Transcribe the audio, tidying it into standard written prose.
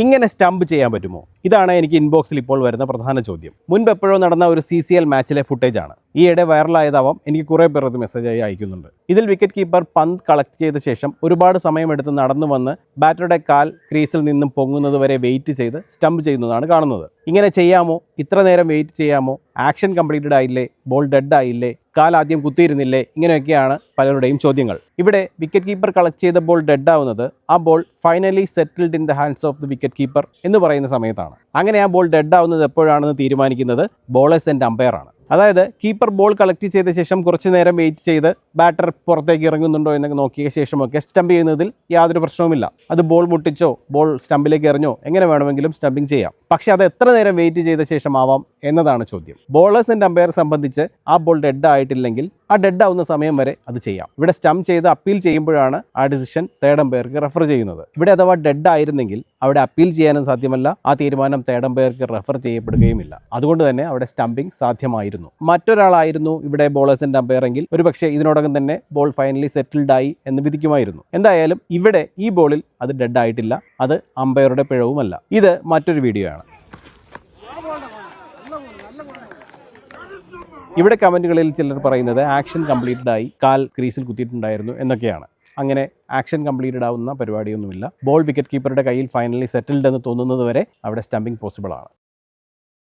ഇങ്ങനെ സ്റ്റംപ് ചെയ്യാൻ പറ്റുമോ? ഇതാണ് എനിക്ക് ഇൻബോക്സിൽ ഇപ്പോൾ വരുന്ന പ്രധാന ചോദ്യം. മുൻപ് എപ്പോഴോ നടന്ന ഒരു CCL മാച്ചിലെ ഫുട്ടേജാണ്. ഈയിടെ വൈറലായതാവാം, എനിക്ക് കുറേ പേർ അത് മെസ്സേജായി അയക്കുന്നുണ്ട്. ഇതിൽ വിക്കറ്റ് കീപ്പർ പന്ത് കളക്ട് ചെയ്ത ശേഷം ഒരുപാട് സമയമെടുത്ത് നടന്നു വന്ന് ബാറ്ററുടെ കാൽ ക്രീസിൽ നിന്നും പൊങ്ങുന്നത് വരെ വെയിറ്റ് ചെയ്ത് സ്റ്റംപ് ചെയ്യുന്നതാണ് കാണുന്നത്. ഇങ്ങനെ ചെയ്യാമോ? ഇത്ര നേരം വെയിറ്റ് ചെയ്യാമോ? ആക്ഷൻ കംപ്ലീറ്റഡ് ആയില്ലേ? ബോൾ ഡെഡ് ആയില്ലേ? കാൽ ആദ്യം കുത്തിയിരുന്നില്ലേ? ഇങ്ങനെയൊക്കെയാണ് പലരുടെയും ചോദ്യങ്ങൾ. ഇവിടെ വിക്കറ്റ് കീപ്പർ കളക്ട് ചെയ്ത ബോൾ ഡെഡ് ആവുന്നത് ആ ball finally settled in the hands of the wicket keeper എന്ന് പറയുന്ന സമയത്താണ്. അങ്ങനെ ആ ബോൾ ഡെഡ് ആവുന്നത് എപ്പോഴാണെന്ന് തീരുമാനിക്കുന്നത് ബോളേഴ്സ് ആൻഡ് അമ്പയർ ആണ്. അതായത് കീപ്പർ ബോൾ കളക്ട് ചെയ്ത ശേഷം കുറച്ച് നേരം വെയിറ്റ് ചെയ്ത് ബാറ്റർ പുറത്തേക്ക് ഇറങ്ങുന്നുണ്ടോ എന്നൊക്കെ നോക്കിയ ശേഷമൊക്കെ സ്റ്റംപ് ചെയ്യുന്നതിൽ യാതൊരു പ്രശ്നവുമില്ല. അത് ബോൾ മുട്ടിച്ചോ ബോൾ സ്റ്റംപിലേക്ക് എറിഞ്ഞോ എങ്ങനെ വേണമെങ്കിലും സ്റ്റംപിങ് ചെയ്യാം. പക്ഷേ അത് എത്ര നേരം വെയിറ്റ് ചെയ്ത ശേഷം ആവാം എന്നതാണ് ചോദ്യം. ബോളേഴ്സ് ആൻഡ് അമ്പയർ സംബന്ധിച്ച് ആ ബോൾ ഡെഡ് ആയിട്ടില്ലെങ്കിൽ ആ ഡെഡ് ആവുന്ന സമയം വരെ അത് ചെയ്യാം. ഇവിടെ സ്റ്റംപ് ചെയ്ത് അപ്പീൽ ചെയ്യുമ്പോഴാണ് ആ ഡിസിഷൻ തേർഡ് അമ്പയർക്ക് റെഫർ ചെയ്യുന്നത്. ഇവിടെ അഥവാ ഡെഡ് ആയിരുന്നെങ്കിൽ അവിടെ അപ്പീൽ ചെയ്യാനും സാധ്യമല്ല, ആ തീരുമാനം തേർഡ് അമ്പയർക്ക് റെഫർ ചെയ്യപ്പെടുകയുമില്ല. അതുകൊണ്ട് തന്നെ അവിടെ സ്റ്റംപിങ് സാധ്യമായിരുന്നു. മറ്റൊരാളായിരുന്നു ഇവിടെ ബോളേഴ്സ് ആൻഡ് അമ്പയർ എങ്കിൽ ഒരുപക്ഷെ ഇതിനോടകം തന്നെ ബോൾ ഫൈനലി സെറ്റിൽഡ് ആയി എന്ന് വിധിക്കുമായിരുന്നു. എന്തായാലും ഇവിടെ ഈ ബോളിൽ അത് ഡെഡ് ആയിട്ടില്ല. അത് അമ്പയറുടെ പിഴവുമല്ല. ഇത് മറ്റൊരു വീഡിയോ ആണ്. ഇവിടെ കമൻറ്റുകളിൽ ചിലർ പറയുന്നത് ആക്ഷൻ കംപ്ലീറ്റഡ് ആയി, കാൽ ക്രീസിൽ കുത്തിയിട്ടുണ്ടായിരുന്നു എന്നൊക്കെയാണ്. അങ്ങനെ ആക്ഷൻ കംപ്ലീറ്റഡ് ആവുന്ന പരിപാടിയൊന്നുമില്ല. ബോൾ വിക്കറ്റ് കീപ്പറുടെ കയ്യിൽ ഫൈനലി സെറ്റിൽഡ് എന്ന് തോന്നുന്നത് വരെ അവിടെ സ്റ്റംപിങ് പോസിബിൾ ആണ്.